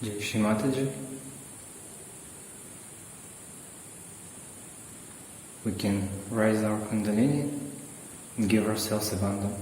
Jai Shri Mataji. We can raise our Kundalini and give ourselves abandon.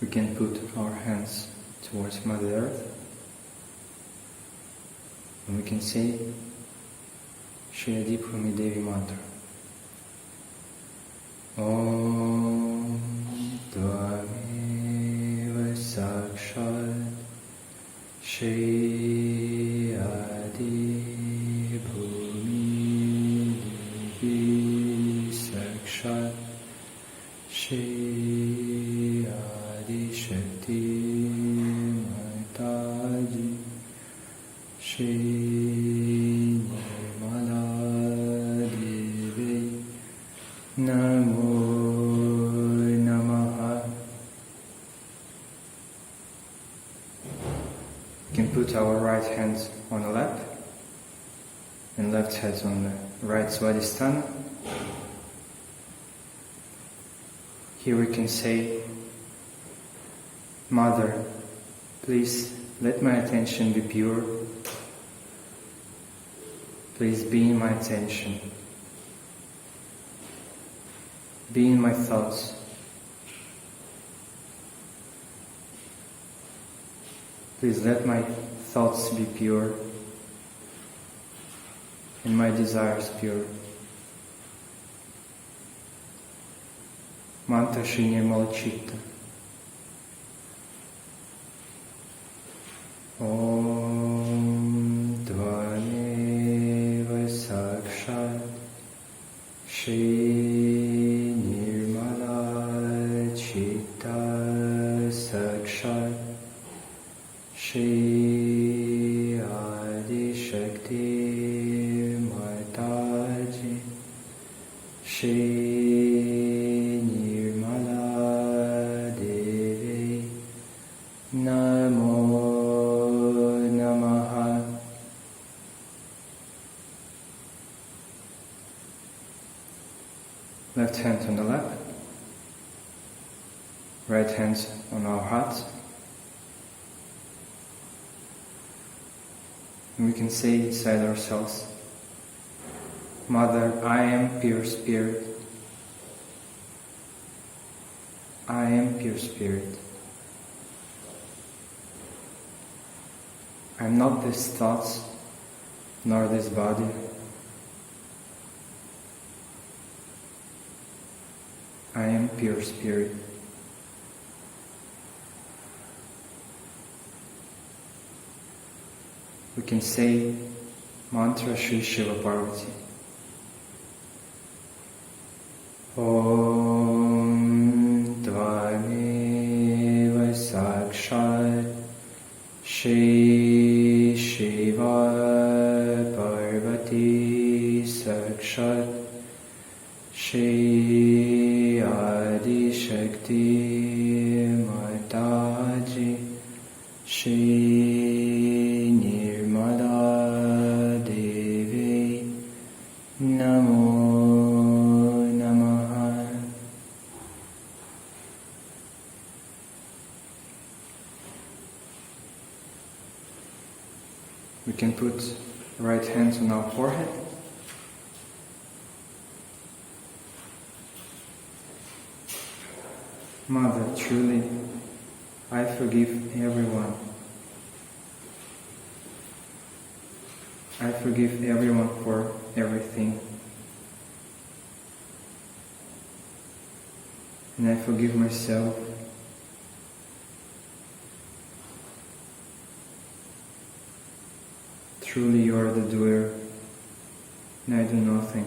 We can put our hands towards Mother Earth and we can say Shri Adi Bhumi Devi mantra. Om Tvameva Sakshat Shri Adi Bhumi Devi Sakshat Shri Shakti Mataji Shri Nirmala Devi Namo Namaha. We can put our right hands on the lap and left hands on the right Swadhisthana. Here we can say, Mother, please let my attention be pure. Please be in my attention. Be in my thoughts. Please let my thoughts be pure and my desires pure. Mantra Shri Nirmala Chitta. Om Dvaneva Sakshat Shri Nirmala Chitta Sakshat Shri Adi Shakti Mataji Shri Nirmala Devi Namo Left hand on the lap, right hand on our hearts. And we can say inside ourselves, Mother, I am pure spirit. I am pure spirit. I am not these thoughts, nor this body. I am pure spirit. We can say mantra Shri Shiva Parvati. Om Dvaneva Sakshat Shri Shiva Parvati Sakshat Shri Adi Shakti Mataji Shri Nirmala Devi Namo Namaha. We can put right hands on our forehead. Mother, truly, I forgive everyone. I forgive everyone for everything. And I forgive myself. Truly you are the doer and I do nothing.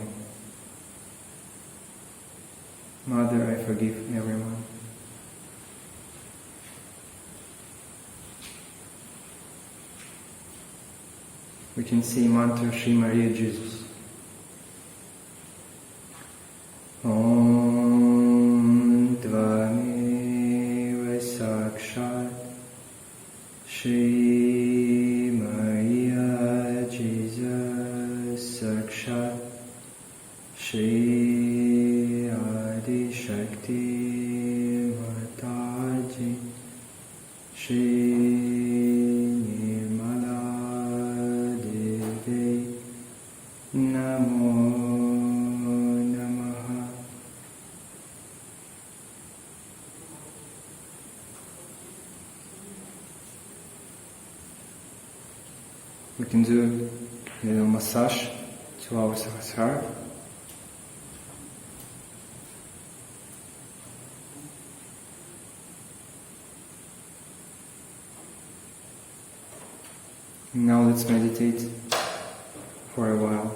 Mother, I forgive everyone. We can see mantra Shri Maria Jesus. Om Tvameva Sakshat Shri Maria Jesus Sakshat Shri Adi Shakti Mataji Shri Nirmala Devi Namo Namaha. We can do a little massage to our Sahasrara. Now let's meditate for a while.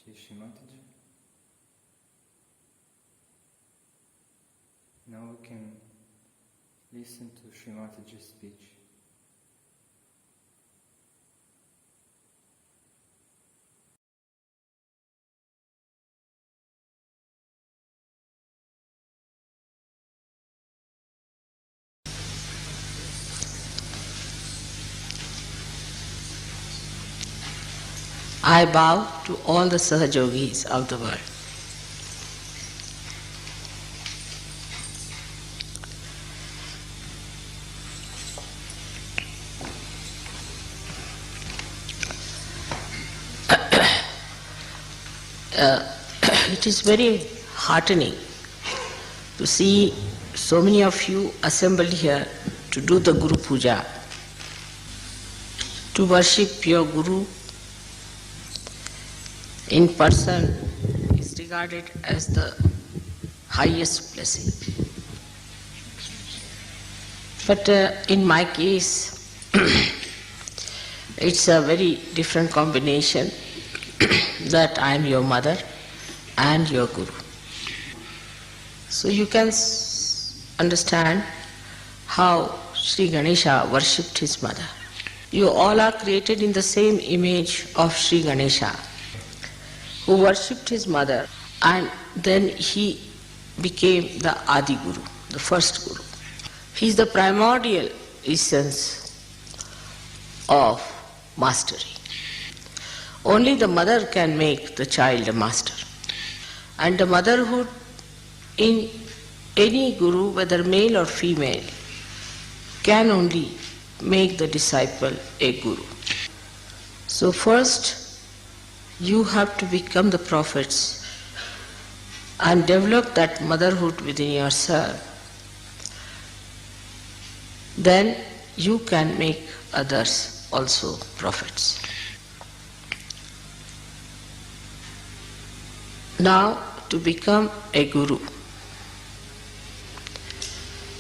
Jai Shri Mataji. Now we can listen to Shri Mataji's speech. I bow to all the Sahajogis of the world. It is very heartening to see so many of you assembled here to do the Guru Puja, to worship your Guru in person is regarded as the highest blessing. But in my case, it's a very different combination that I am your mother and your Guru. So you can understand how Sri Ganesha worshipped his mother. You all are created in the same image of Sri Ganesha, who worshipped his mother, and then he became the Adi Guru, the first Guru. He is the primordial essence of mastery. Only the mother can make the child a master. And the motherhood in any Guru, whether male or female, can only make the disciple a Guru. So first, you have to become the prophets and develop that motherhood within yourself. Then you can make others also prophets. Now, to become a guru,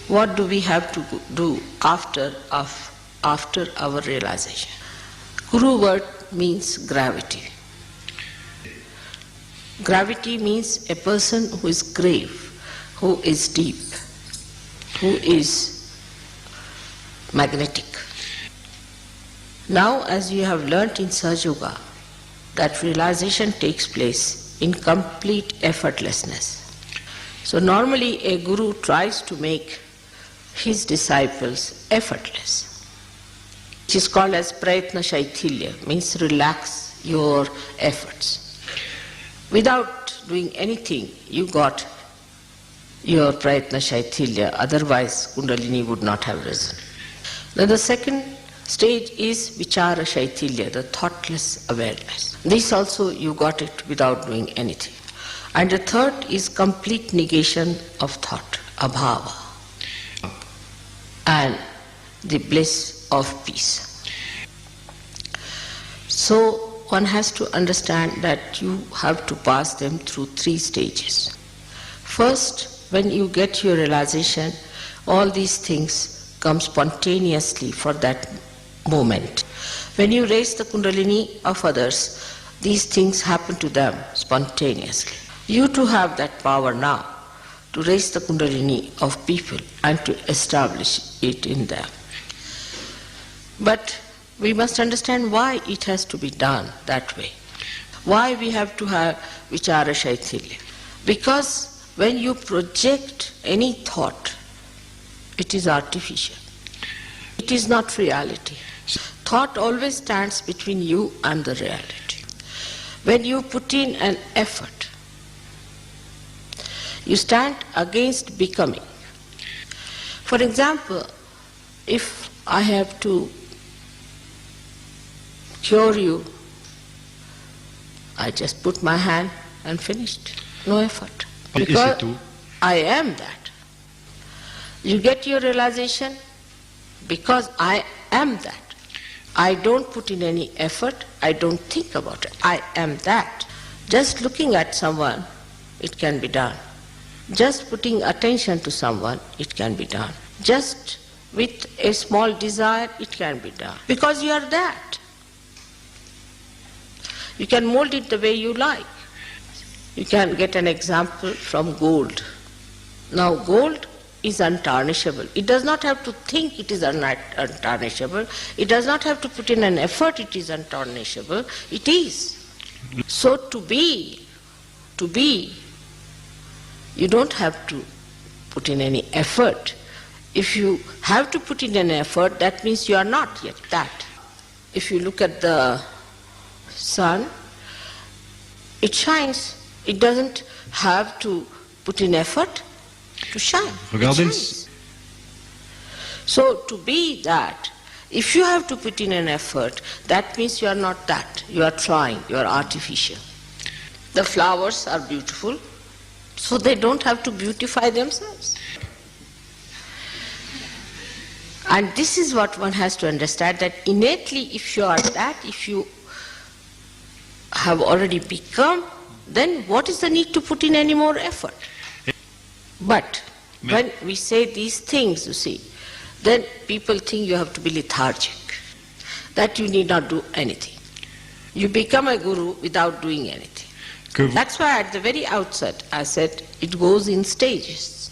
what do we have to do after our realization? Guru word means gravity. Gravity means a person who is grave, who is deep, who is magnetic. Now, as you have learnt in Sahaja Yoga, that realization takes place in complete effortlessness. So normally a guru tries to make his disciples effortless, which is called as prayatna shaithilya, means relax your efforts. Without doing anything, you got your prayatna shaithilya, otherwise Kundalini would not have risen. Then the second stage is vichara shaithilya, the thoughtless awareness. This also you got it without doing anything. And the third is complete negation of thought, abhava, and the bliss of peace. So one has to understand that you have to pass them through 3 stages. First, when you get your realization, all these things come spontaneously for that moment. When you raise the Kundalini of others, these things happen to them spontaneously. You too have that power now to raise the Kundalini of people and to establish it in them. But we must understand why it has to be done that way. Why we have to have vichara shaithilya. Because when you project any thought, it is artificial. It is not reality. Thought always stands between you and the reality. When you put in an effort, you stand against becoming. For example, if I have to cure you, I just put my hand and finished. No effort. Because I am that. You get your realization because I am that. I don't put in any effort, I don't think about it. I am that. Just looking at someone, it can be done. Just putting attention to someone, it can be done. Just with a small desire, it can be done. Because you are that. You can mold it the way you like. You can get an example from gold. Now gold is untarnishable. It does not have to think it is untarnishable. It does not have to put in an effort it is untarnishable. It is. So to be, you don't have to put in any effort. If you have to put in an effort, that means you are not yet that. If you look at the sun, it shines. It doesn't have to put in effort to shine. It shines. So to be that, if you have to put in an effort, that means you are not that. You are trying, you are artificial. The flowers are beautiful, so they don't have to beautify themselves. And this is what one has to understand, that innately if you are that, if you have already become, then what is the need to put in any more effort? But when we say these things, you see, then people think you have to be lethargic, that you need not do anything. You become a guru without doing anything. That's why at the very outset I said it goes in stages.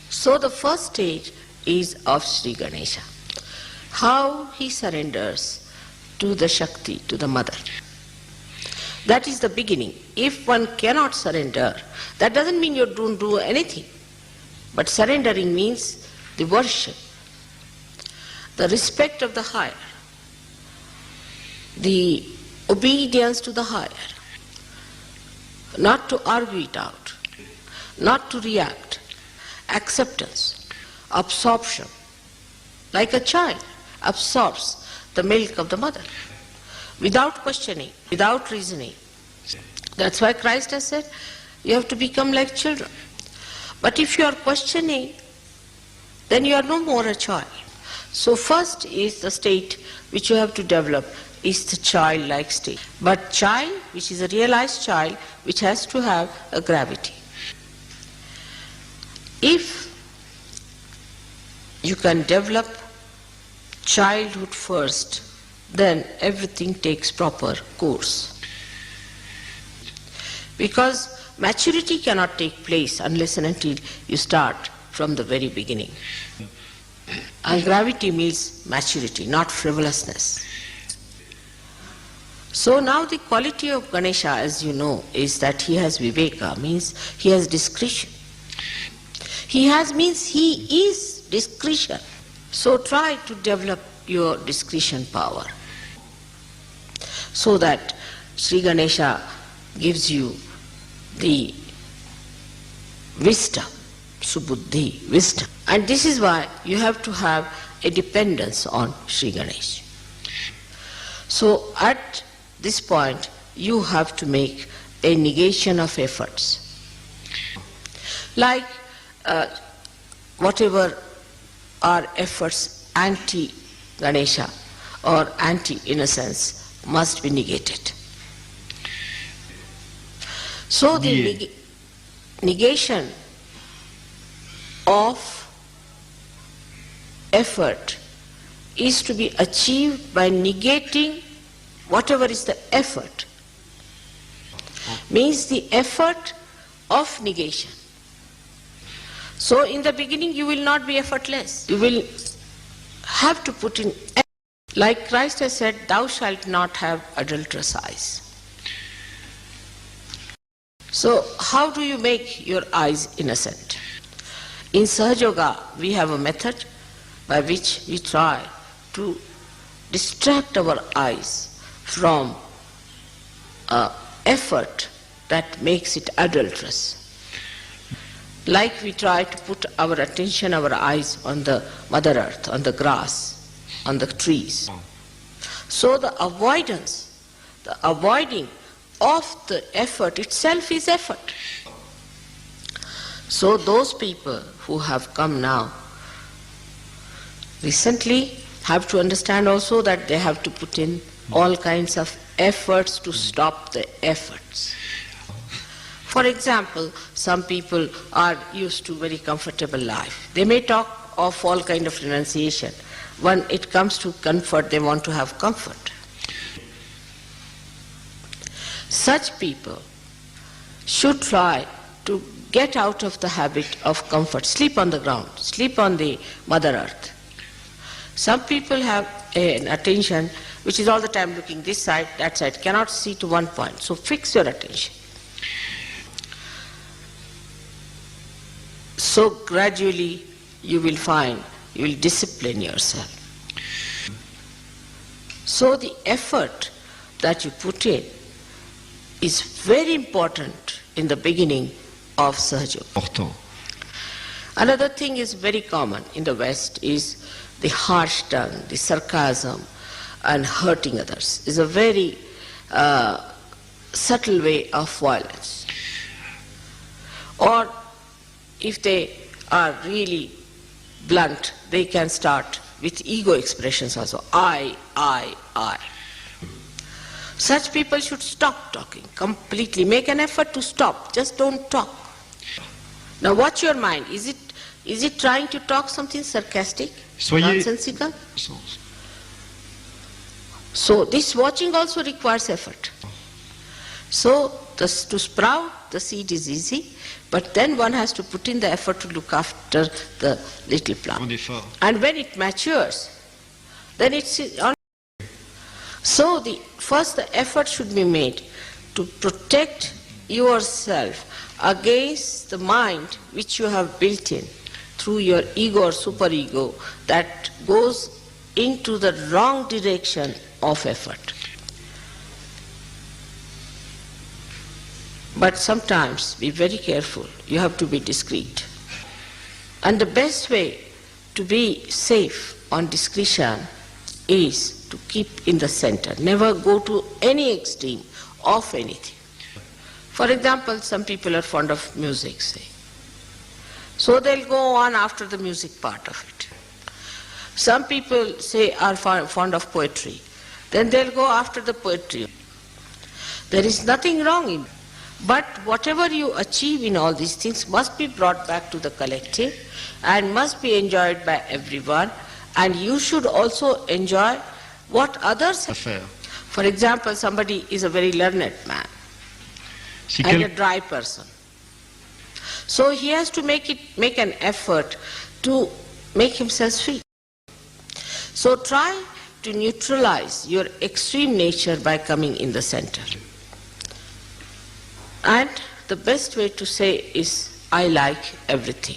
So the first stage is of Sri Ganesha. How he surrenders to the Shakti, to the Mother. That is the beginning. If one cannot surrender, that doesn't mean you don't do anything. But surrendering means the worship, the respect of the higher, the obedience to the higher, not to argue it out, not to react, acceptance, absorption, like a child absorbs the milk of the mother, without questioning, without reasoning. That's why Christ has said, you have to become like children. But if you are questioning, then you are no more a child. So first is the state which you have to develop is the childlike state. But child, which is a realized child, which has to have a gravity. If you can develop childhood first, then everything takes proper course. Because maturity cannot take place unless and until you start from the very beginning. And gravity means maturity, not frivolousness. So now the quality of Ganesha, as you know, is that he has viveka, means he has discretion. He has means he is discretion. So try to develop your discretion power so that Sri Ganesha gives you the wisdom, subuddhi, wisdom. And this is why you have to have a dependence on Sri Ganesha. So at this point, you have to make a negation of efforts. Like whatever are efforts anti-Ganesha or anti-innocence must be negated. So the negation of effort is to be achieved by negating whatever is the effort. Means the effort of negation. So in the beginning you will not be effortless. You will have to put in effort. Like Christ has said, thou shalt not have adulterous eyes. So how do you make your eyes innocent? In Sahaja Yoga we have a method by which we try to distract our eyes from effort that makes it adulterous. Like we try to put our attention, our eyes on the Mother Earth, on the grass, on the trees. So the avoiding of the effort itself is effort. So those people who have come now recently have to understand also that they have to put in all kinds of efforts to stop the efforts. For example, some people are used to very comfortable life. They may talk of all kind of renunciation. When it comes to comfort, they want to have comfort. Such people should try to get out of the habit of comfort. Sleep on the ground, sleep on the Mother Earth. Some people have an attention which is all the time looking this side, that side, cannot see to one point. So fix your attention. So gradually you will find, you will discipline yourself. So the effort that you put in is very important in the beginning of Sahaja Yoga. Another thing is very common in the West is the harsh tongue, the sarcasm and hurting others is a very subtle way of violence. Or if they are really blunt, they can start with ego expressions also. I. Such people should stop talking completely. Make an effort to stop. Just don't talk. Now watch your mind. Is it trying to talk something sarcastic, nonsensical? So this watching also requires effort. So to sprout the seed is easy, but then one has to put in the effort to look after the little plant. And when it matures, then it's on. So the effort should be made to protect yourself against the mind which you have built in through your ego or superego that goes into the wrong direction of effort. But sometimes be very careful. You have to be discreet. And the best way to be safe on discretion is to keep in the center. Never go to any extreme of anything. For example, some people are fond of music, say. So they'll go on after the music part of it. Some people say are fond of poetry. Then they'll go after the poetry. There is nothing wrong in it. But whatever you achieve in all these things must be brought back to the collective and must be enjoyed by everyone. And you should also enjoy what others have. For example, somebody is a very learned man and a dry person. So he has to make an effort to make himself sweet. So try to neutralize your extreme nature by coming in the center. And the best way to say is, I like everything.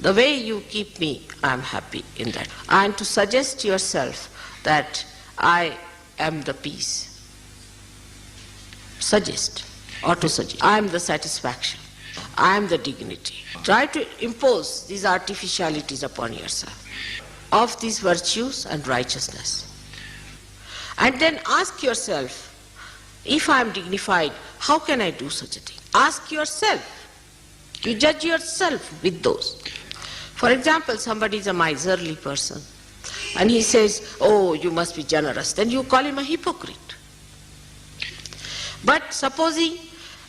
The way you keep me, I am happy in that. And to suggest to yourself that I am the peace. Suggest, or to suggest. I am the satisfaction. I am the dignity. Try to impose these artificialities upon yourself of these virtues and righteousness. And then ask yourself, if I am dignified, how can I do such a thing? Ask yourself. You judge yourself with those. For example, somebody is a miserly person and he says, oh, you must be generous. Then you call him a hypocrite. But supposing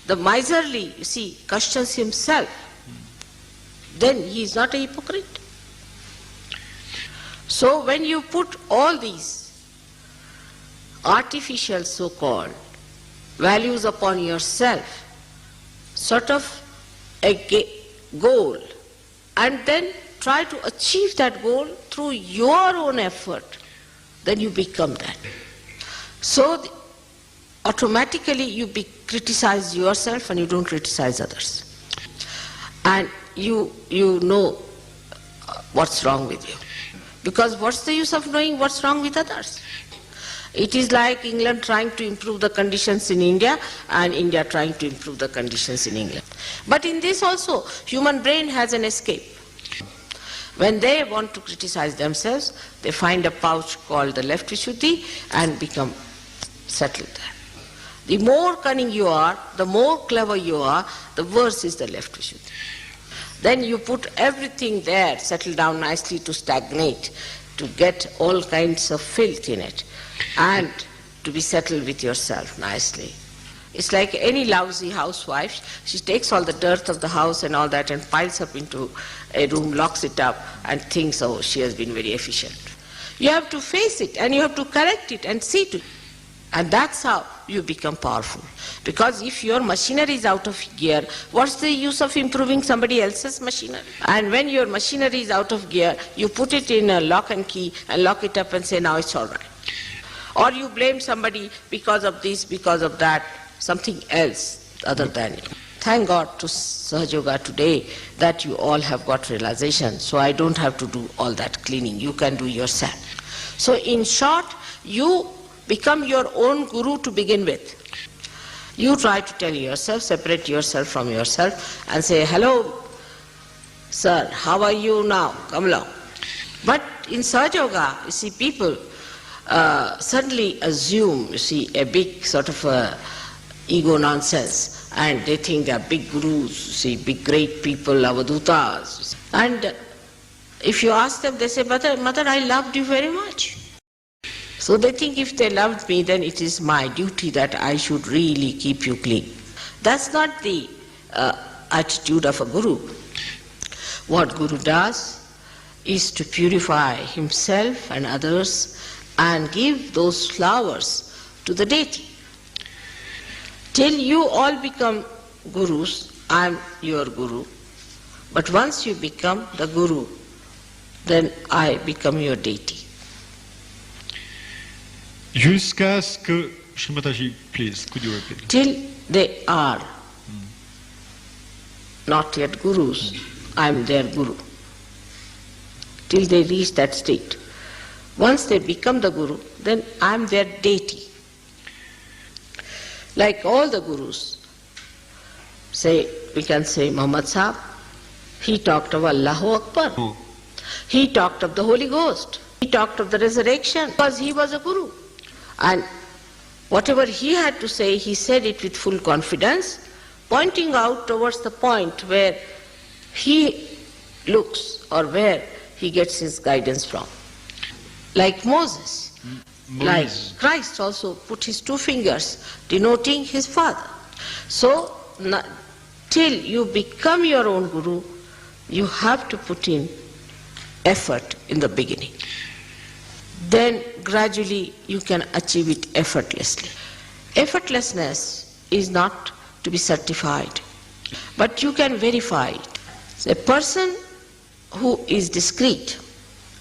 the miserly, you see, questions himself, then he is not a hypocrite. So when you put all these artificial so-called values upon yourself, sort of a goal, and then try to achieve that goal through your own effort, then you become that. So automatically you criticize yourself and you don't criticize others. And you know what's wrong with you. Because what's the use of knowing what's wrong with others? It is like England trying to improve the conditions in India and India trying to improve the conditions in England. But in this also, human brain has an escape. When they want to criticize themselves, they find a pouch called the left Vishuddhi and become settled there. The more cunning you are, the more clever you are, the worse is the left Vishuddhi. Then you put everything there, settle down nicely to stagnate, to get all kinds of filth in it, and to be settled with yourself nicely. It's like any lousy housewife. She takes all the dirt of the house and all that and piles up into a room, locks it up, and thinks, oh, she has been very efficient. You have to face it and you have to correct it and see to it. And that's how you become powerful. Because if your machinery is out of gear, what's the use of improving somebody else's machinery? And when your machinery is out of gear, you put it in a lock and key and lock it up and say, now it's all right. Or you blame somebody because of this, because of that, something else other than it. Thank God to Sahaja Yoga today that you all have got realization, so I don't have to do all that cleaning. You can do yourself. So in short, you become your own guru to begin with. You try to tell yourself, separate yourself from yourself and say, hello, sir, how are you now? Come along. But in Sahaja Yoga, you see, people suddenly assume, you see, a big sort of ego nonsense, and they think they are big gurus, you see, big great people, avadutas. And if you ask them, they say, Mother, I loved you very much. So they think if they loved me, then it is my duty that I should really keep you clean. That's not the attitude of a guru. What guru does is to purify himself and others and give those flowers to the deity. Till you all become gurus, I am your guru. But once you become the guru, then I become your deity. Jusqu'à ce que, Shri Mataji, please, could you repeat? Till they are not yet gurus, I am their guru. Till they reach that state. Once they become the guru, then I am their deity. Like all the gurus, we can say Muhammad Sahib, he talked of Allahu Akbar. Oh. He talked of the Holy Ghost. He talked of the resurrection because he was a guru. And whatever he had to say, he said it with full confidence, pointing out towards the point where he looks or where he gets his guidance from. like Moses. Like Christ also put his 2 fingers denoting his father. So till you become your own guru, you have to put in effort in the beginning. Then gradually you can achieve it effortlessly. Effortlessness is not to be certified, but you can verify it. So a person who is discreet,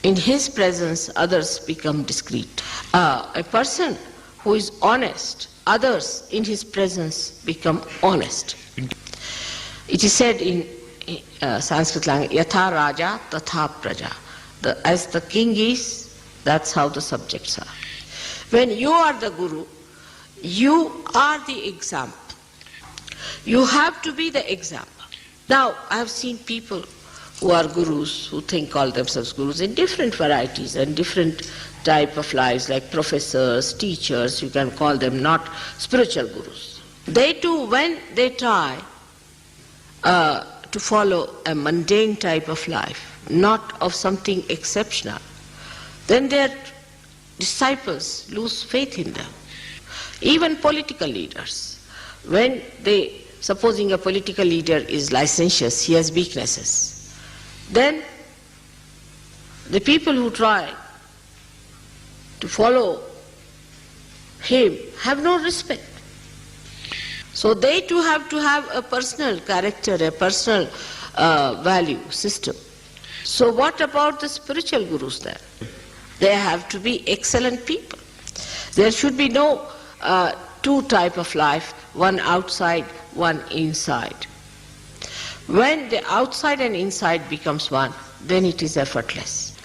in his presence others become discreet. A person who is honest, others in his presence become honest. It is said in Sanskrit language, Yatha Raja Tatha Praja. As the king is, that's how the subjects are. When you are the guru, you are the example. You have to be the example. Now, I have seen people who are gurus, who call themselves gurus in different varieties and different type of lives, like professors, teachers, you can call them, not spiritual gurus. They too, when they try to follow a mundane type of life, not of something exceptional, then their disciples lose faith in them. Even political leaders, when supposing a political leader is licentious, he has weaknesses, then the people who try to follow him have no respect. So they too have to have a personal character, a personal value system. So what about the spiritual gurus then? They have to be excellent people. There should be no 2 type of life, one outside, one inside. When the outside and inside becomes one, then it is effortless.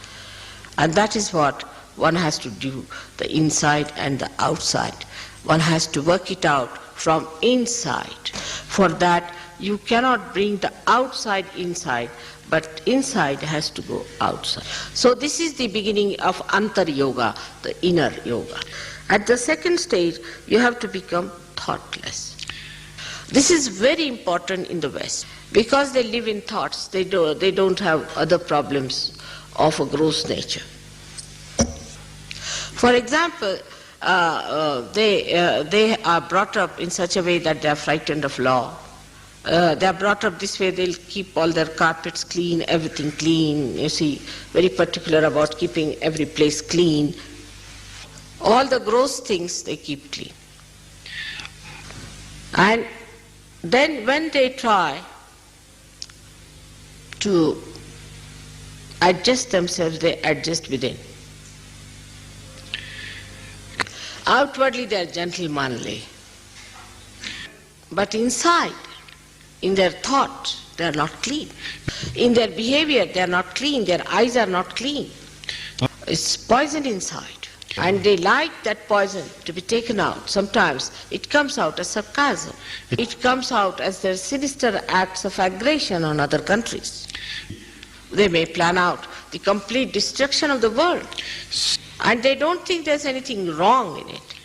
And that is what one has to do, the inside and the outside. One has to work it out from inside. For that, you cannot bring the outside inside, but inside has to go outside. So this is the beginning of Antar Yoga, the inner yoga. At the second stage, you have to become thoughtless. This is very important in the West, because they live in thoughts, they don't have other problems of a gross nature. For example, they are brought up in such a way that they are frightened of law. They are brought up this way, they'll keep all their carpets clean, everything clean, you see, very particular about keeping every place clean. All the gross things they keep clean. And then when they try to adjust themselves, they adjust within. Outwardly they are gentlemanly, but inside, in their thought, they are not clean. In their behavior, they are not clean, their eyes are not clean. It's poison inside. And they like that poison to be taken out. Sometimes it comes out as sarcasm. It comes out as their sinister acts of aggression on other countries. They may plan out the complete destruction of the world. And they don't think there's anything wrong in it.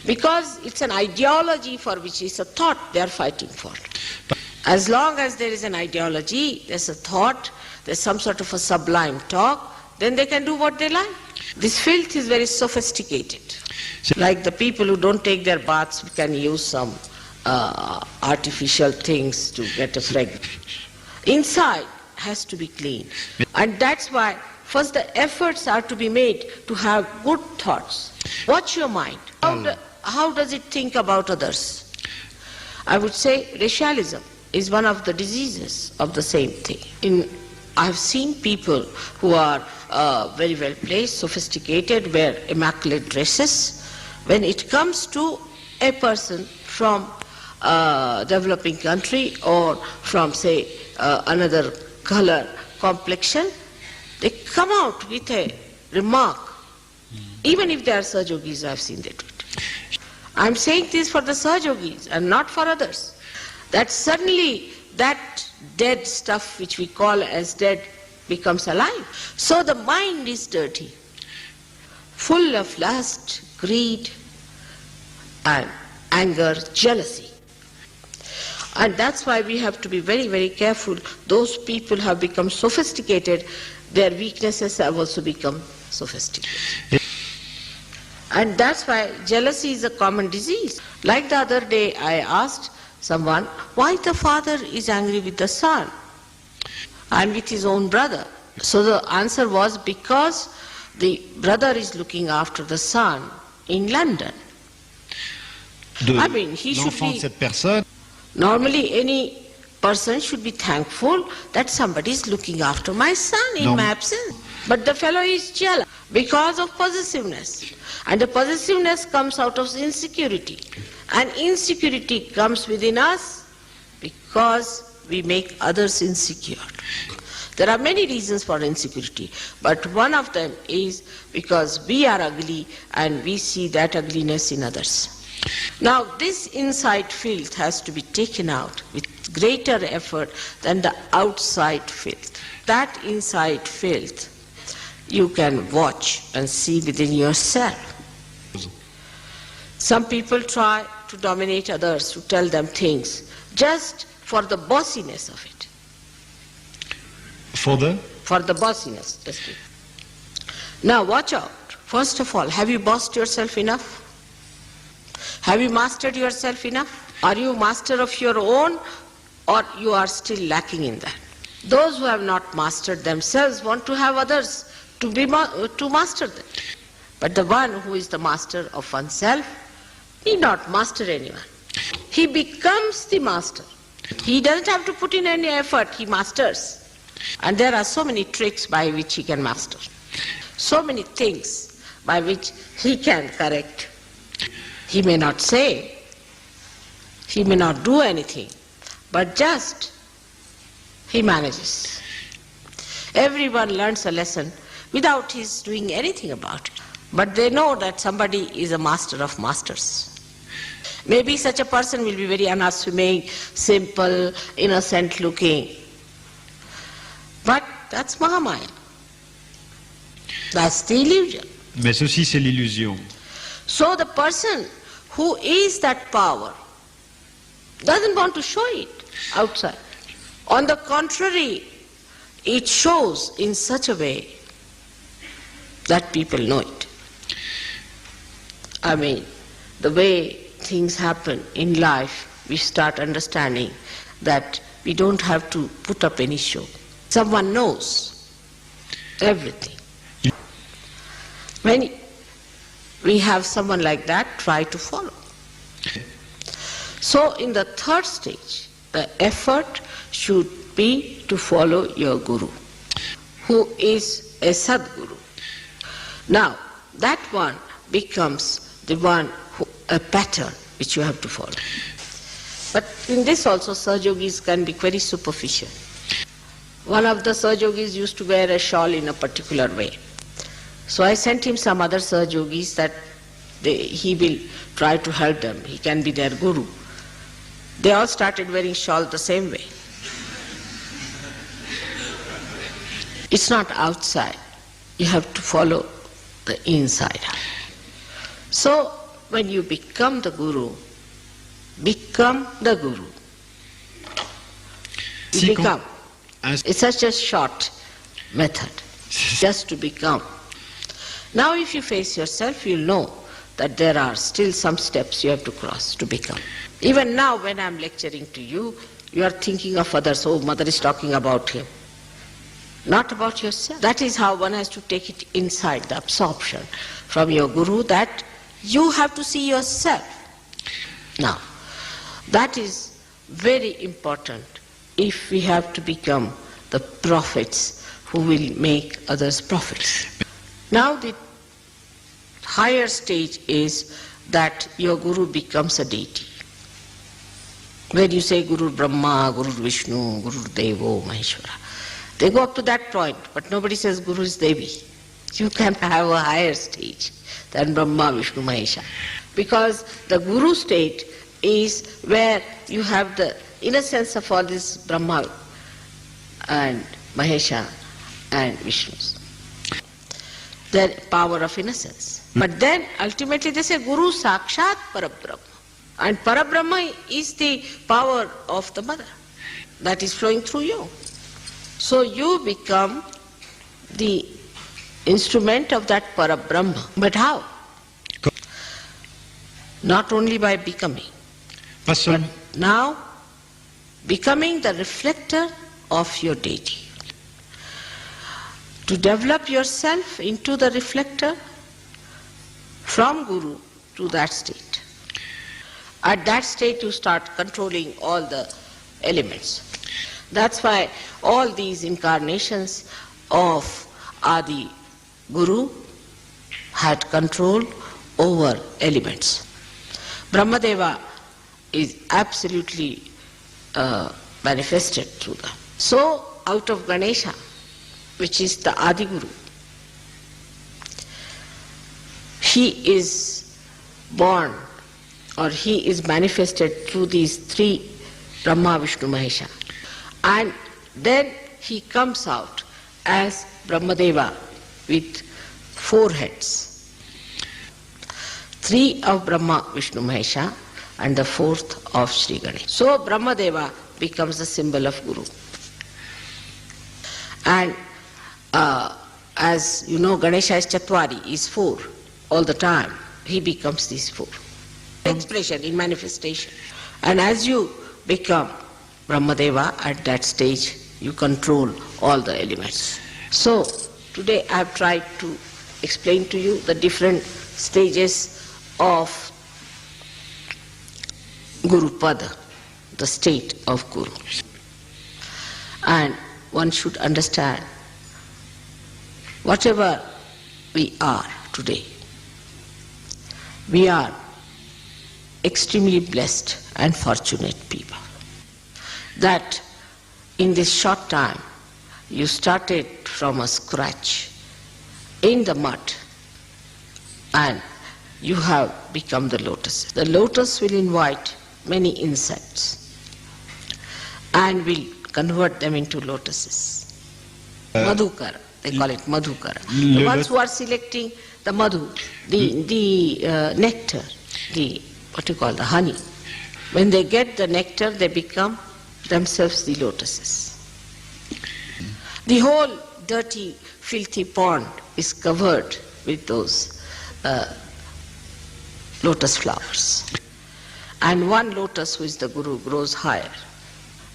Because it's an ideology for which is a thought they are fighting for. As long as there is an ideology, there's a thought, there's some sort of a sublime talk, then they can do what they like. This filth is very sophisticated. Like the people who don't take their baths can use some artificial things to get a fragrance. Inside has to be clean. And that's why first the efforts are to be made to have good thoughts. Watch your mind. How does it think about others? I would say racialism is one of the diseases of the same thing. I've seen people who are very well placed, sophisticated, wear immaculate dresses. When it comes to a person from a developing country or from, say, another color, complexion, they come out with a remark. Even if they are Sahajogis, I've seen that. I'm saying this for the Sahajogis and not for others. That suddenly that dead stuff which we call as dead becomes alive. So the mind is dirty, full of lust, greed, and anger, jealousy. And that's why we have to be very, very careful. Those people have become sophisticated, their weaknesses have also become sophisticated. And that's why jealousy is a common disease. Like the other day I asked someone why the father is angry with the son and with his own brother. So the answer was because the brother is looking after the son in London. I mean, he should L'enfant de be... cette personne, Normally any person should be thankful that somebody is looking after my son in my absence. But the fellow is jealous because of possessiveness. And the possessiveness comes out of insecurity. And insecurity comes within us because we make others insecure. There are many reasons for insecurity, but one of them is because we are ugly and we see that ugliness in others. Now this inside filth has to be taken out with greater effort than the outside filth. That inside filth you can watch and see within yourself. Some people try to dominate others, to tell them things, just for the bossiness of it. for the For the bossiness, just it. Now watch out. First of all, have you bossed yourself enough? Have you mastered yourself enough? Are you master of your own, or you are still lacking in that? Those who have not mastered themselves want to have others to master them. But the one who is the master of oneself need not master anyone. He becomes the master. He doesn't have to put in any effort, he masters. And there are so many tricks by which he can master. So many things by which he can correct. He may not say, he may not do anything, but just he manages. Everyone learns a lesson without his doing anything about it. But they know that somebody is a master of masters. Maybe such a person will be very unassuming, simple, innocent looking. But that's Mahamaya. That's the illusion. Mais ceci, c'est l'illusion. So the person who is that power doesn't want to show it outside. On the contrary, it shows in such a way that people know it. I mean, the way things happen in life, we start understanding that we don't have to put up any show. Someone knows everything. When we have someone like that, try to follow. So in the third stage, the effort should be to follow your Guru, who is a Sadguru. Now, that one becomes the one, a pattern which you have to follow. But in this also, Sahajogis can be very superficial. One of the Sahajogis used to wear a shawl in a particular way. So I sent him some other Sahajogis that he will try to help them. He can be their Guru. They all started wearing shawl the same way. It's not outside. You have to follow the inside. So when you become the Guru, become the Guru. You become. It's such a short method, just to become. Now if you face yourself, you'll know that there are still some steps you have to cross to become. Even now when I'm lecturing to you, you are thinking of others. Oh, mother is talking about him. Not about yourself. That is how one has to take it inside, the absorption from your Guru, that you have to see yourself. Now, that is very important if we have to become the prophets who will make others prophets. Now the higher stage is that your Guru becomes a deity. When you say Guru Brahma, Guru Vishnu, Guru Devo, Maheshwara, they go up to that point, but nobody says Guru is Devi. You can have a higher stage than Brahma, Vishnu, Mahesha. Because the Guru state is where you have the innocence of all this Brahma and Mahesha and Vishnu's. Their power of innocence. But then ultimately they say Guru Sakshat Parabrahma. And Parabrahma is the power of the mother that is flowing through you. So you become the instrument of that Parabrahma. But how? Not only by becoming, Pas seulement, now becoming the reflector of your deity. To develop yourself into the reflector from Guru to that state. At that state you start controlling all the elements. That's why all these incarnations of Adi Guru had control over elements. Brahmadeva is absolutely manifested through them. So out of Ganesha, which is the Adi Guru, he is born, or he is manifested through these three Brahma, Vishnu, Mahesha. And then he comes out as Brahmadeva with 4 heads. 3 of Brahma, Vishnu, Mahesha, and the 4th of Sri Ganesha. So Brahmadeva becomes the symbol of Guru. And as you know, Ganesha is Chatwari, is 4 all the time. He becomes these 4. Expression in manifestation. And as you become Brahmadeva, at that stage you control all the elements. So today I have tried to explain to you the different stages of Guru Pada, the state of Guru. And one should understand, whatever we are today, we are extremely blessed and fortunate people. That in this short time you started from a scratch in the mud and you have become the lotus. The lotus will invite many insects and will convert them into lotuses. Madhukara, they call it Madhukara. The ones who are selecting the madhu, the nectar, the honey. When they get the nectar, they become themselves the lotuses. The whole dirty, filthy pond is covered with those lotus flowers. And one lotus, who is the Guru, grows higher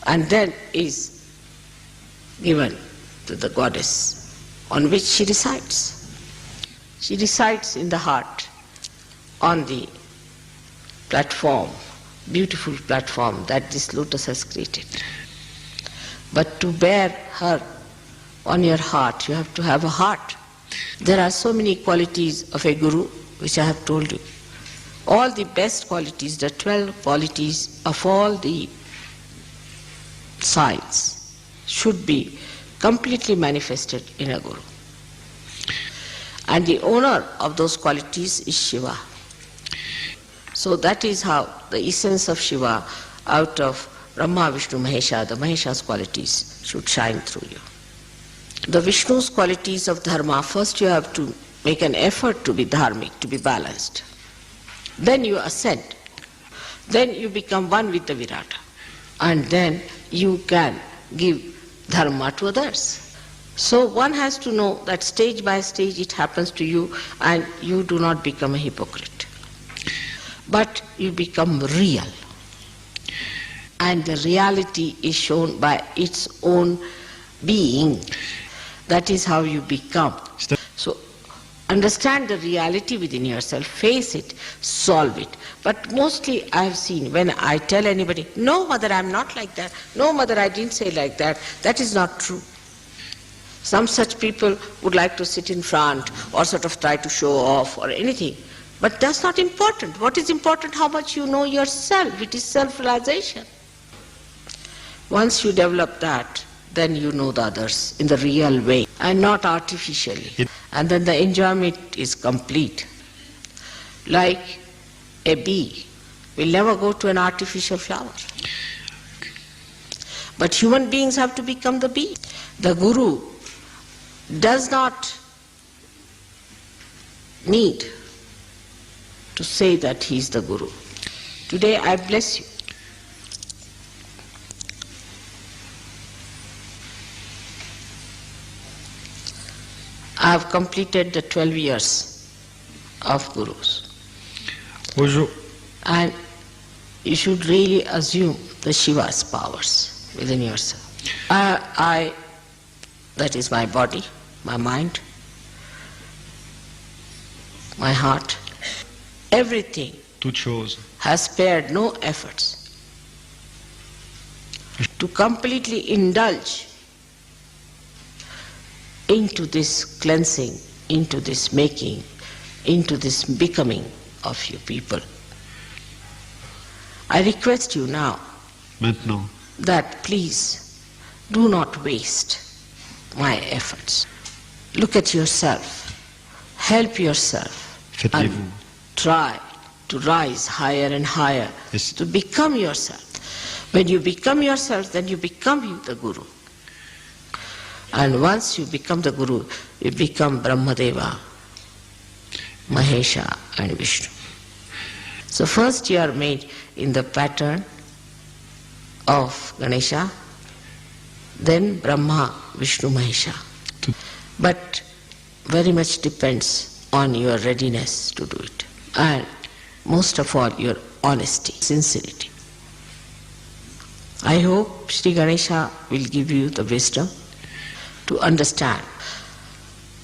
and then is given to the goddess on which she resides. She resides in the heart on the platform, beautiful platform that this lotus has created. But to bear her on your heart, you have to have a heart. There are so many qualities of a Guru, which I have told you. All the best qualities, the 12 qualities of all the signs should be completely manifested in a Guru. And the owner of those qualities is Shiva. So that is how the essence of Shiva out of Brahma, Vishnu, Mahesha, the Mahesha's qualities should shine through you. The Vishnu's qualities of dharma, first you have to make an effort to be dharmic, to be balanced. Then you ascend. Then you become one with the Virata. And then you can give dharma to others. So one has to know that stage by stage it happens to you and you do not become a hypocrite. But you become real. And the reality is shown by its own being. That is how you become. So understand the reality within yourself, face it, solve it. But mostly I have seen when I tell anybody, no mother, I am not like that. No mother, I didn't say like that. That is not true. Some such people would like to sit in front or sort of try to show off or anything. But that's not important. What is important? How much you know yourself. It is self-realization. Once you develop that, then you know the others in the real way and not artificially. And then the enjoyment is complete. Like a bee will never go to an artificial flower. But human beings have to become the bee. The Guru does not need to say that he is the Guru. Today I bless you. I have completed the 12 years of Gurus. And you should really assume the Shiva's powers within yourself. I, that is my body, my mind, my heart, everything Toute chose. has spared no efforts to completely indulge into this cleansing, into this making, into this becoming of you people. I request you now Maintenant. that please do not waste my efforts. Look at yourself, help yourself, Faites-les-vous. and try to rise higher and higher, Yes. to become yourself. When you become yourself, then you become the Guru. And once you become the Guru, you become Brahmadeva, Mahesha and Vishnu. So first you are made in the pattern of Ganesha, then Brahma, Vishnu, Mahesha. But very much depends on your readiness to do it. And most of all, your honesty, sincerity. I hope Sri Ganesha will give you the wisdom to understand.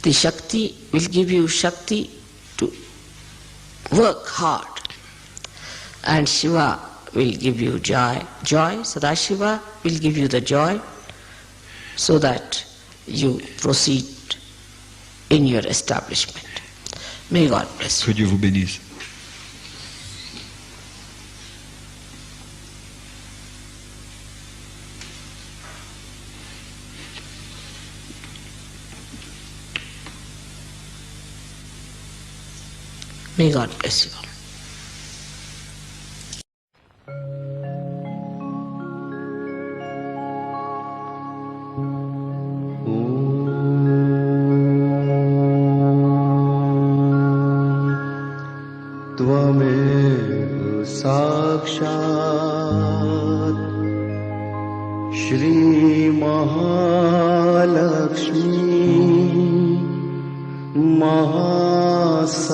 The Shakti will give you Shakti to work hard. And Shiva will give you joy. Sadashiva will give you the joy so that you proceed in your establishment. May God bless you. Que Dieu vous bénisse. May God bless you all. त्वमेव साक्षात् श्रीमहालक्ष्मी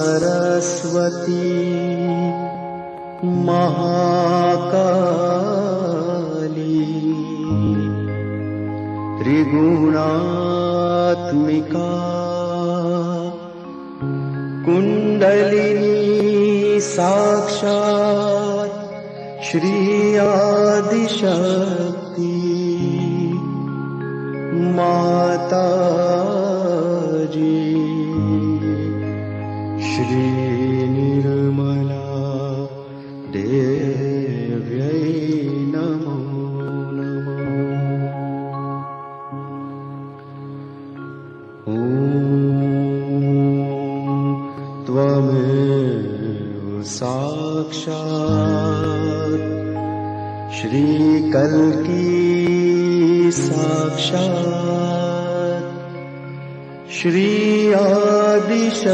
महासरस्वती महाकाली त्रिगुणात्मिका कुण्डलिनी साक्षात् श्री आदिशक्ति माताजी श्री निर्मला देव्यै नमो नमः। ॐ त्वमेव साक्षात् श्रीकल्की साक्षात् श्री आदिशक्ति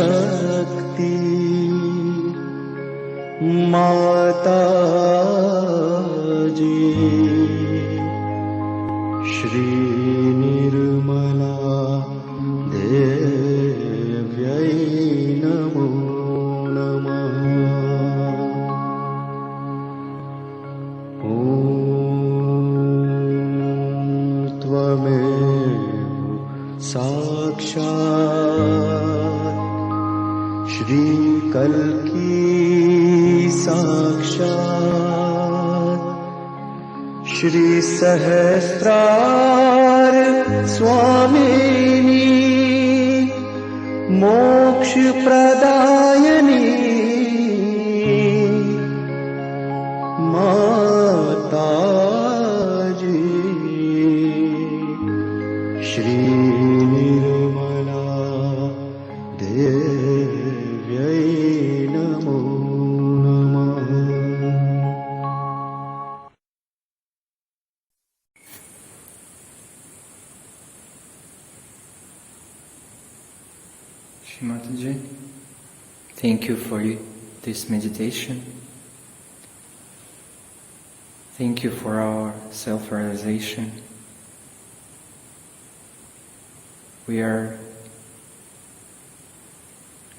माताजी श्री निर्मला देव्यै नमो नमः। ॐ त्वमेव साक्षात् श्रीकल्की साक्षात् श्री सहस्रार स्वामिनी मोक्ष प्रदायिनी माताजी श्री निर्मला देव्यै नमो नमः। Shrimataji, thank you for this meditation. Thank you for our self-realization. We are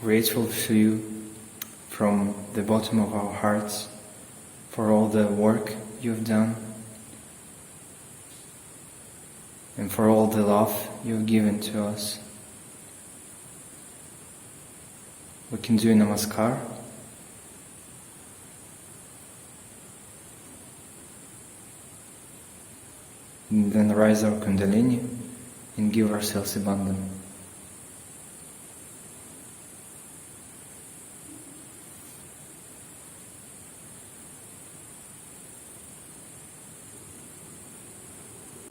grateful to you from the bottom of our hearts for all the work you've done and for all the love you've given to us. We can do Namaskar. And then raise our Kundalini and give ourselves a bandhana.